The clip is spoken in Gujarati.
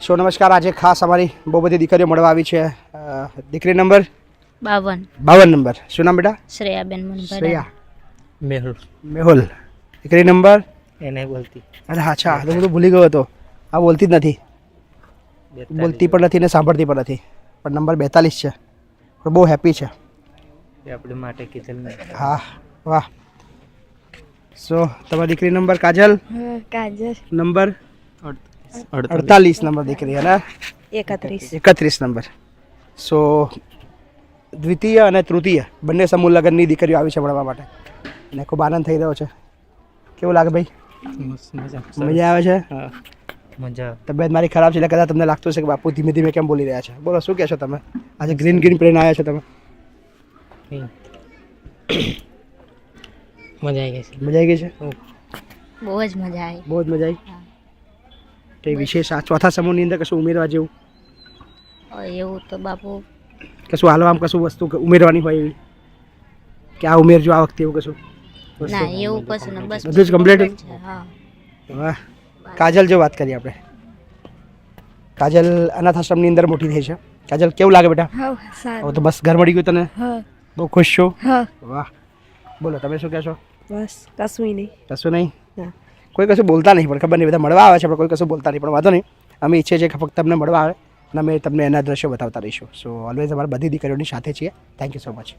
સો નમસ્કાર. આજે ખાસ અમારી બહુ બધી દીકરીઓ મળવા આવી છે. દીકરી નંબર 52 નંબર. શું નામ બેટા? શ્રેયાબેન મનભાઈ. શ્રેયા. મેહુલ. દીકરી નંબર? એને બોલતી. અરે અચ્છા, તો હું તો ભૂલી ગયો હતો. આ બોલતી જ નથી, બોલતી પણ નથી ને સાંભળતી પણ નથી, પણ નંબર 42 છે. પણ બહુ હેપી છે. આપણે માટે કીધેલ ને. હા, વાહ. સો તમારી દીકરી નંબર કાજલ? કાજલ. નંબર 48 નંબર દીકરી અને 31 નંબર. સો દ્વિતીય અને તૃતીય બંને સમૂહ લગ્નની દીકરીઓ આવી છે ભણવા માટે અને ખૂબ આનંદ થઈ રહ્યો છે. કેવું લાગે ભાઈ? મજા આવે છે? હા, મજા. તબિયત મારી ખરાબ છે એટલે કદાચ તમને લાગતું છે કે બાપુ ધીમે ધીમે કેમ બોલી રહ્યા છે. બોલો, શું કહેશો તમે? આજે ગ્રીન ગ્રીન પ્લેન આવ્યા છો તમે. મજા આવી ગઈ છે. મજા આવી ગઈ છે? બહુ જ મજા આવી. બહુ જ મજા આવી. કંઈ વિશેષ આ ચોથા સમૂહની અંદર કશું ઉમેરવા જેવું? એવું તો બાપુ કશું હાલવામાં કશું વસ્તુ ઉમેરવાની હોય એવી કે આ ઉમેરજો આ વખતે, એવું કશું? ના, એવું કશું ને, બસ બધું જ complete છે. હા. વાહ. કાજલ જો વાત કરીએ આપણે. કાજલ અનાથ આશ્રમની અંદર મોટી થઈ છે. કાજલ, કેવું લાગે બેટા? હવે તો બસ ઘર મળી ગયું તને? બહુ ખુશ છો? વાહ. બોલો, તમે શું કહેશો? બસ કશું નહીં. કશું નહીં? કોઈ કશું બોલતા નહીં, પણ ખબર નહીં, બધા મળવા આવે છે પણ કોઈ કશું બોલતા નહીં. પણ વાંધો નહીં, અમે ઈચ્છીએ છીએ કે ફક્ત તમને મળવા આવે અને અમે તમને એના દ્રશ્યો બતાવતા રહીશું. સો ઓલવેઝ અમારા બધી દીકરીઓની સાથે છીએ. Thank you so much.